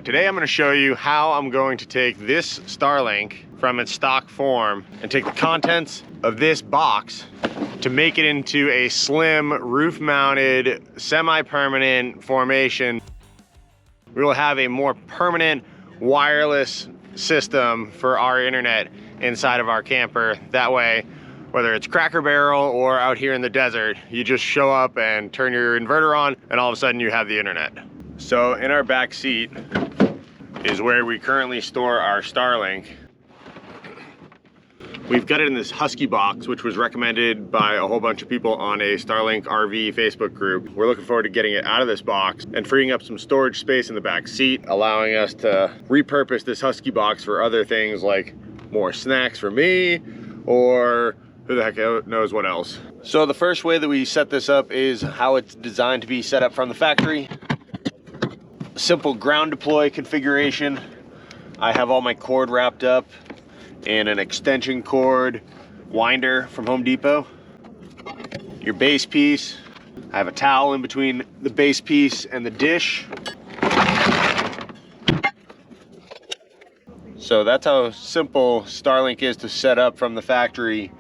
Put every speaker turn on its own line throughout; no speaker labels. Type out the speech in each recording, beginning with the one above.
Today I'm going to show you how I'm going to take this Starlink from its stock form and take the contents of this box to make it into a slim roof-mounted semi-permanent formation. We will have a more permanent wireless system for our internet inside of our camper. That way, whether it's Cracker Barrel or out here in the desert, you just show up and turn your inverter on and all of a sudden you have the internet. So in our back seat is where we currently store our Starlink. We've got it in this Husky box, which was recommended by a whole bunch of people on a Starlink RV Facebook group. We're looking forward to getting it out of this box and freeing up some storage space in the back seat, allowing us to repurpose this Husky box for other things like more snacks for me, or who the heck knows what else. So the first way that we set this up is how it's designed to be set up from the factory. Simple ground deploy configuration. I have all my cord wrapped up in an extension cord winder from Home Depot. Your base piece. I have a towel in between the base piece and the dish. So that's how simple Starlink is to set up from the factory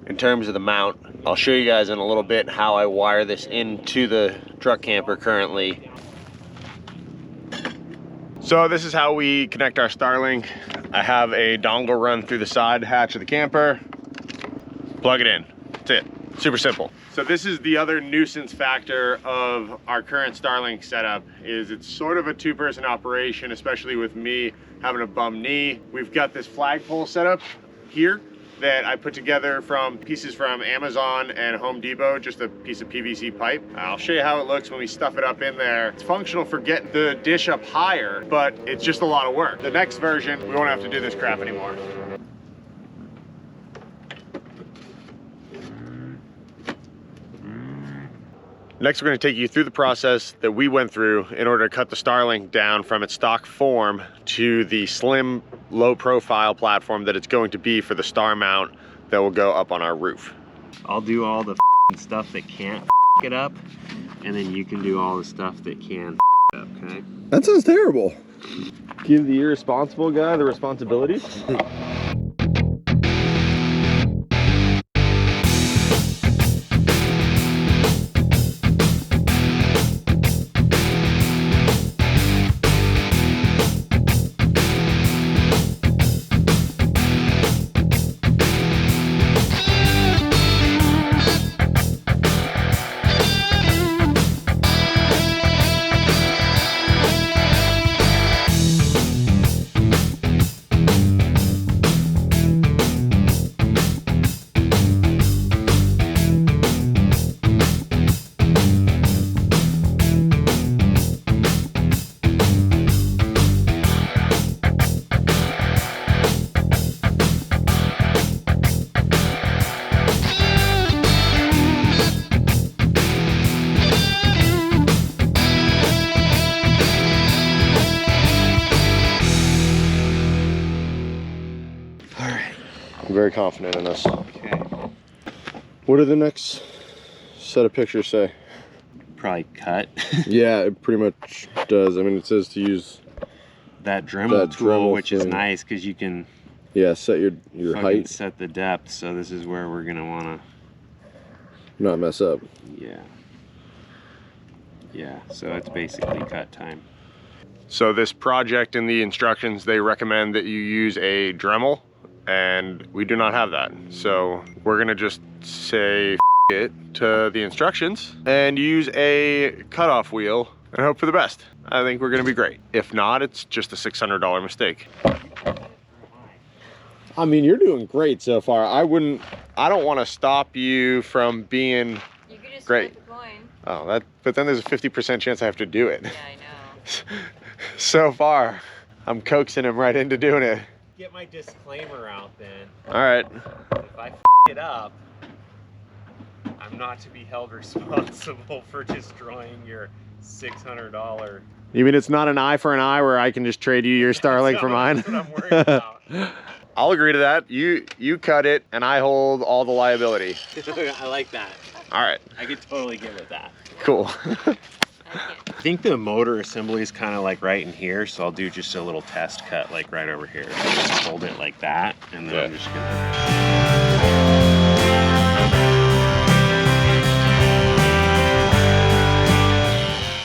in terms of the mount. I'll show you guys in a little bit how I wire this into the truck camper currently. So this is how we connect our Starlink. I have a dongle run through the side hatch of the camper. Plug it in. That's it. Super simple. So this is the other nuisance factor of our current Starlink setup, is it's sort of a two-person operation, especially with me having a bum knee. We've got this flagpole setup here that I put together from pieces from Amazon and Home Depot, just a piece of PVC pipe. I'll show you how it looks when we stuff it up in there. It's functional for getting the dish up higher, but it's just a lot of work. The next version, we won't have to do this crap anymore. Next, we're going to take you through the process that we went through in order to cut the Starlink down from its stock form to the slim, low-profile platform that it's going to be for the star mount that will go up on our roof.
I'll do all the stuff that can't it up, and then you can do all the stuff that can it up, okay?
That sounds terrible. Give the irresponsible guy the responsibility. Very confident in this.
Okay.
What do the next set of pictures say?
Probably cut.
Yeah, it pretty much does. I mean, it says to use
that Dremel tool, which is nice because you can
set your height.
Set the depth. So this is where we're gonna wanna
not mess up.
Yeah, so it's basically cut time.
So this project in the instructions, they recommend that you use a Dremel, and we do not have that. So we're gonna just say F it to the instructions and use a cutoff wheel and hope for the best. I think we're gonna be great. If not, it's just a $600 mistake. I mean, you're doing great so far. I don't wanna stop you from being
you could just
great.
flip a coin.
Oh, but then there's a 50% chance I have to do it.
Yeah, I know.
So far, I'm coaxing him right into doing it.
Get my disclaimer out then.
All right.
If I it up, I'm not to be held responsible for destroying your $600.
You mean it's not an eye for an eye where I can just trade you your Starlink for mine?
That's what I'm worried about.
I'll agree to that. You cut it and I hold all the liability.
I like that.
All right.
I could totally get with that.
Cool.
I think the motor assembly is kind of like right in here, so I'll do just a little test cut like right over here. So just hold it like that, and then I'm just gonna...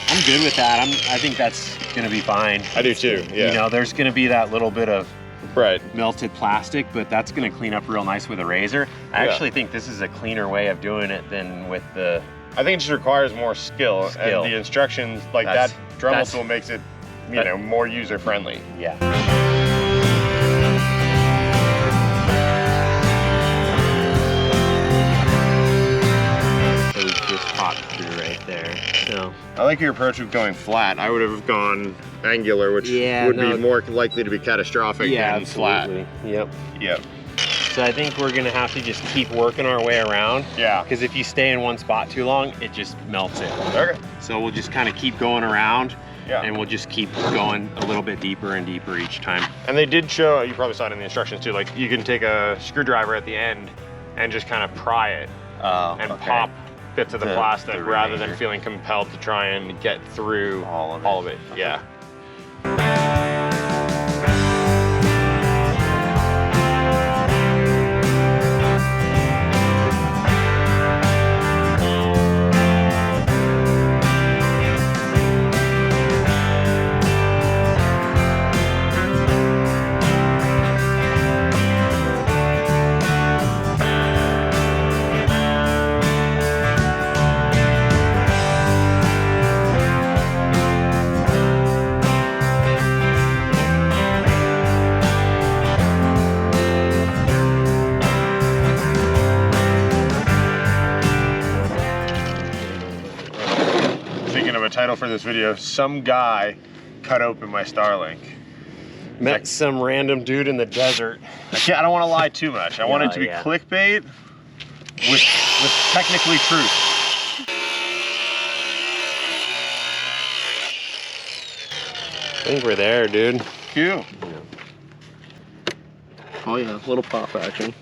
I'm good with that. I think that's gonna be fine.
I do too, yeah.
You know, there's gonna be that little bit of
Right.
melted plastic, but that's gonna clean up real nice with a razor. I actually think this is a cleaner way of doing it than with the...
I think it just requires more skill. And the instructions, like that Dremel tool makes it, you know, more user-friendly.
Yeah. So we just popped through right there. So
I like your approach of going flat. I would have gone angular, which would be more likely to be catastrophic than flat.
Yep.
Yep.
So I think we're gonna have to just keep working our way around.
Yeah.
Because if you stay in one spot too long, it just melts it.
Okay.
So we'll just kind of keep going around.
Yeah.
And we'll just keep going a little bit deeper and deeper each time.
And they did show, you probably saw it in the instructions too, like you can take a screwdriver at the end and just kind of pry it and pop bits of the plastic rather than feeling compelled to try and get through all of it. Yeah. Title for this video: some guy cut open my Starlink.
Met some random dude in the desert.
I don't want to lie too much. I want it to be clickbait with technically truth.
I think we're there, dude.
Cute.
Oh yeah, little pop action.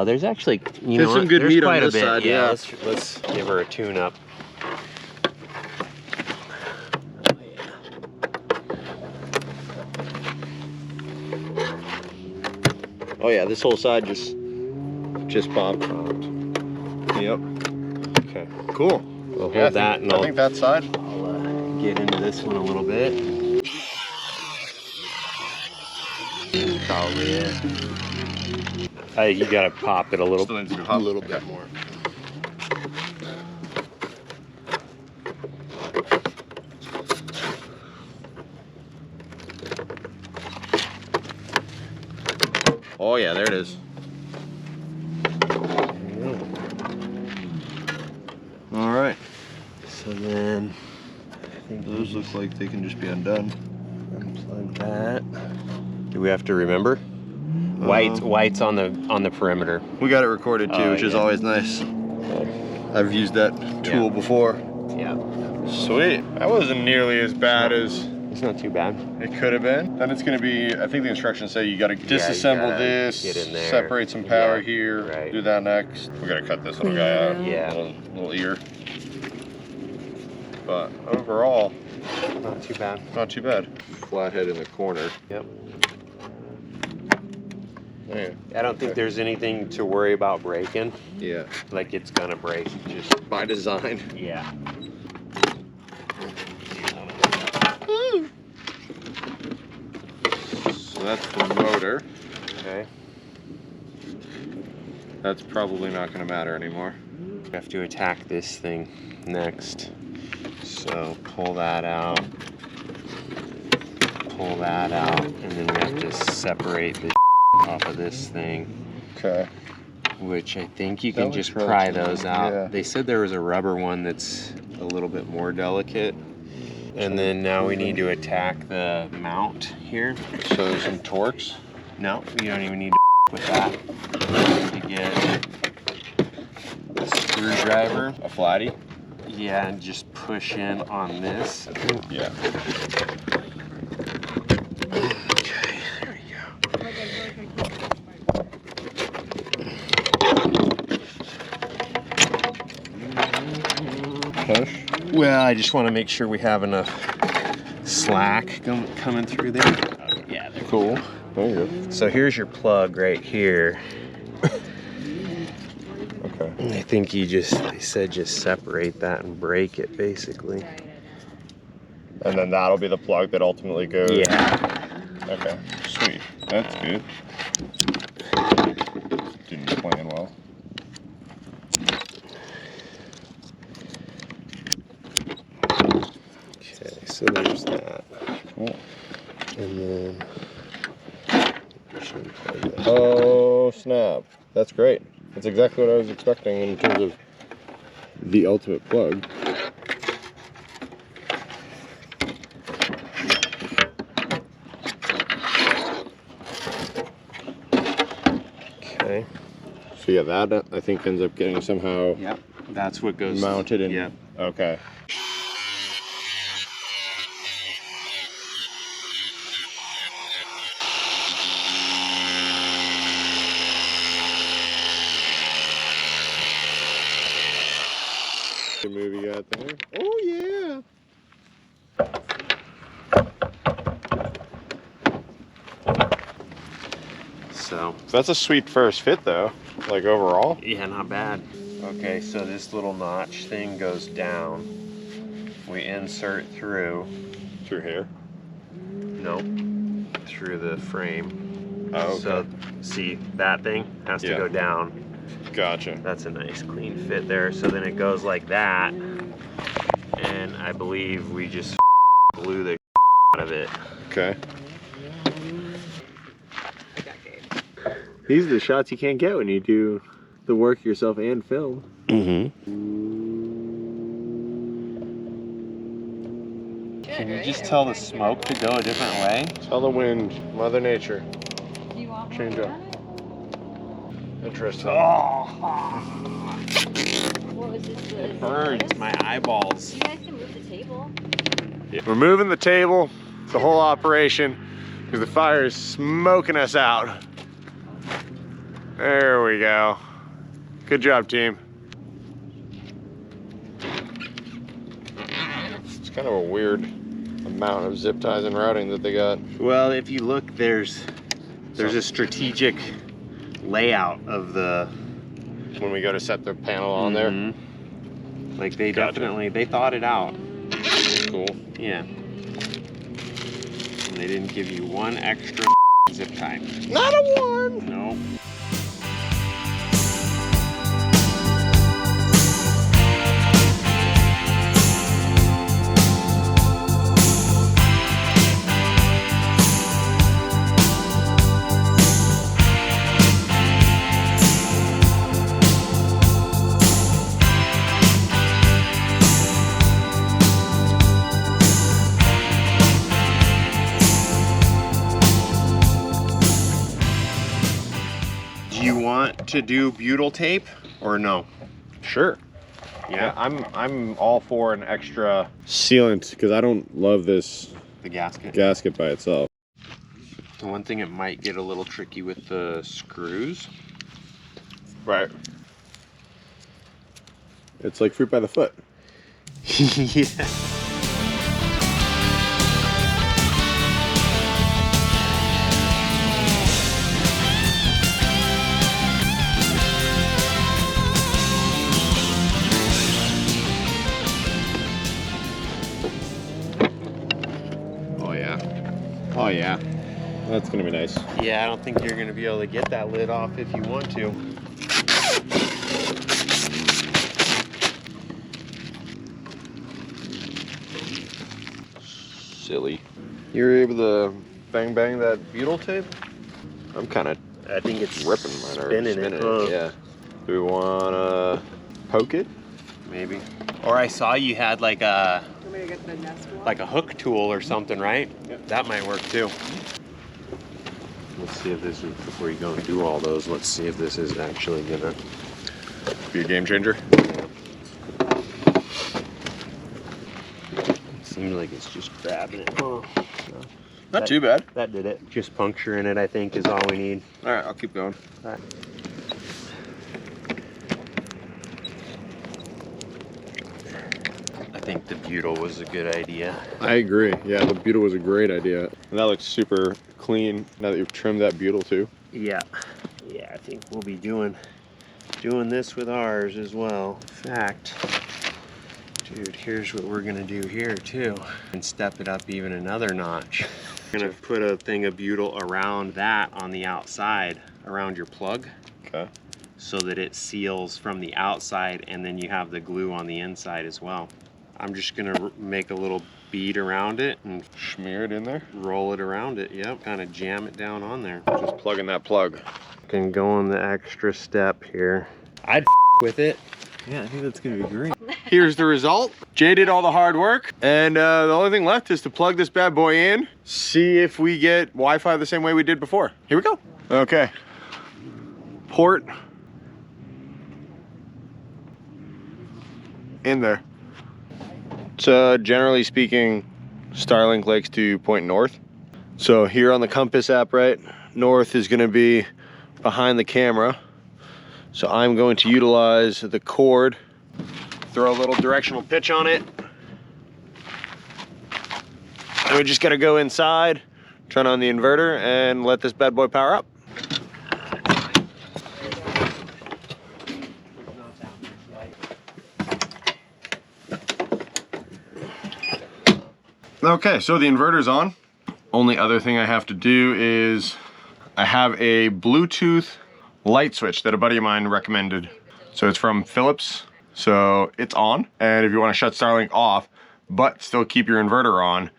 There's actually,
there's some good meat on this side. Yeah,
let's give her a tune-up.
Oh yeah, this whole side just popped.
Yep.
Okay.
Cool.
We'll hold that, and
I think that side.
I'll get into this one a little bit. Probably it. You gotta pop it a little.
Still needs to be popped.
A little bit more. Oh yeah, there it is. All right.
So then, I think
those look like they can just be undone.
Unplug that. Do we have to remember? White's on the perimeter.
We got it recorded too, which is always nice. I've used that tool before.
Yeah.
Sweet. That wasn't nearly as bad as
it's not too bad.
It could have been. Then it's going to be, I think the instructions say you got to disassemble this,
get in there,
separate some power here, do that next. We got to cut this little guy out.
Yeah.
Little ear. But overall,
not too bad.
Not too bad. Flathead in the corner.
Yep.
Yeah.
I don't think there's anything to worry about breaking.
Yeah.
Like it's gonna break just
by design.
Yeah.
So that's the motor.
Okay.
That's probably not going to matter anymore.
We have to attack this thing next. So pull that out. Pull that out, and then we have to separate the off of this thing.
Okay.
Which I think you can just pry those out. Yeah. They said there was a rubber one that's a little bit more delicate. And then now we need to attack the mount here.
So some Torx?
No, you don't even need to with that. You need to get a screwdriver.
A flatty?
Yeah, and just push in on this.
Yeah.
Okay, there we go. Well, I just want to make sure we have enough slack coming through there. Oh, yeah, they're
Cool. There you go.
So here's your plug right here.
Okay.
And I think they said just separate that and break it basically.
And then that'll be the plug that ultimately goes.
Yeah.
Okay. Sweet. That's good. Didn't plan well.
Okay, so there's that.
Cool.
And then
oh snap. That's great. That's exactly what I was expecting in terms of the ultimate plug.
okay.
So yeah, that I think ends up getting somehow
Yep. That's what goes
mounted in.
Yep.
Okay. Good move you got there. Oh yeah.
So
That's a sweet first fit though, like overall.
yeah, not bad. Okay, so this little notch thing goes down. We insert through.
Through here.
No, through the frame.
Oh, okay.
So see, that thing has to
Yeah.
go down.
Gotcha.
That's a nice clean fit there. So then it goes like that. And I believe we just blew the out of it.
Okay. These are the shots you can't get when you do the work yourself and film.
Mm-hmm.
Can
you just tell the smoke to go a different way?
Tell the wind, Mother Nature.
Do you want
Change
more
up.
on it?
Interesting.
What was this? Is
Burns
this?
my eyeballs.
You guys can move the table.
We're moving the table, the whole operation, because the fire is smoking us out. There we go. Good job, team. It's kind of a weird amount of zip ties and routing that they got.
Well, if you look, there's a strategic layout of the
When we go to set the panel on there.
Mhm. Like they
Gotcha.
definitely they thought it out.
Cool.
Yeah. And they didn't give you one extra zip tie.
Not a one!
No. Do you want to do butyl tape or no?
Sure. Yeah, I'm all for an extra sealant because I don't love this
The gasket.
gasket by itself.
The one thing it might get a little tricky with the screws.
Right. It's like fruit by the foot.
Yeah.
Oh yeah. Oh yeah. That's gonna be nice.
Yeah, I don't think you're gonna be able to get that lid off if you want to.
Silly. You're able to bang that butyl tape? I'm kind of
I think it's
ripping mine or
spinning
spinning
it. Huh?
Yeah. Do we want to poke it?
Maybe. Or I saw you had like a hook tool or something, right?
Yep.
That might work too. Let's see if this is, before you go and do all those, let's see if this is actually gonna
Be a game changer.
seems like it's just grabbing it. Oh,
Not too bad.
that did it. Just puncturing it, I think, is all we need.
All right, I'll keep going.
All right. I think the butyl was a good idea.
I agree. Yeah, the butyl was a great idea. And that looks super clean now that you've trimmed that butyl too.
Yeah. Yeah, I think we'll be doing this with ours as well. In fact, dude, here's what we're gonna do here too. And step it up even another notch. We're gonna put a thing of butyl around that on the outside, around your plug.
Okay.
So that it seals from the outside, and then you have the glue on the inside as well. I'm just gonna make a little bead around it and
Smear it in there.
roll it around it. Yep, kind of jam it down on there.
Just plug in that plug.
Can go on the extra step here. I'd with it. Yeah, I think that's gonna be great.
Here's the result. Jay did all the hard work, and the only thing left is to plug this bad boy in, see if we get Wi-Fi the same way we did before. Here we go. Okay. Port in there. So generally speaking, Starlink likes to point north. So here on the compass app, right, north is going to be behind the camera. So I'm going to utilize the cord, throw a little directional pitch on it. And we just got to go inside, turn on the inverter, and let this bad boy power up. Okay, so the inverter's on. Only other thing I have to do is I have a Bluetooth light switch that a buddy of mine recommended. So it's from Philips, so it's on. And if you want to shut Starlink off, but still keep your inverter on,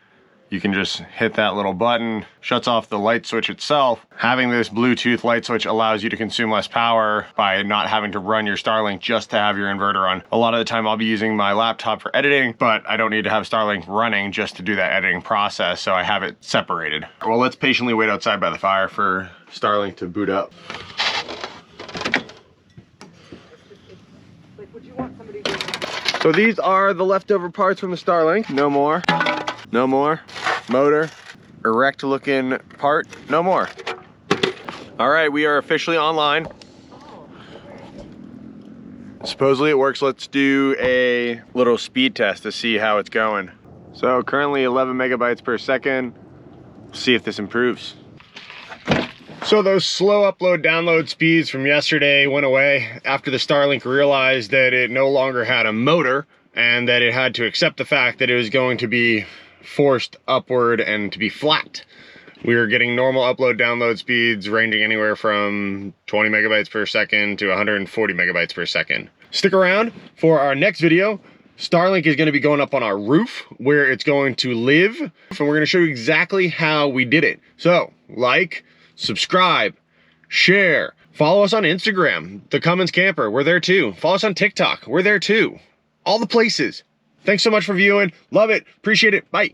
you can just hit that little button, shuts off the light switch itself. Having this Bluetooth light switch allows you to consume less power by not having to run your Starlink just to have your inverter on. A lot of the time I'll be using my laptop for editing, but I don't need to have Starlink running just to do that editing process, so I have it separated. Well, let's patiently wait outside by the fire for Starlink to boot up. So these are the leftover parts from the Starlink. No more. No more. Motor. Erect looking part. No more. All right, we are officially online. Supposedly it works. Let's do a little speed test to see how it's going. So currently 11 megabytes per second. See if this improves. So those slow upload download speeds from yesterday went away after the Starlink realized that it no longer had a motor and that it had to accept the fact that it was going to be forced upward and to be flat. We were getting normal upload download speeds ranging anywhere from 20 megabytes per second to 140 megabytes per second. Stick around for our next video. Starlink is going to be going up on our roof where it's going to live, and we're going to show you exactly how we did it. So like, subscribe, share, follow us on Instagram, the Cummins Camper, we're there too. Follow us on TikTok, we're there too. All the places. Thanks so much for viewing. Love it. Appreciate it. Bye.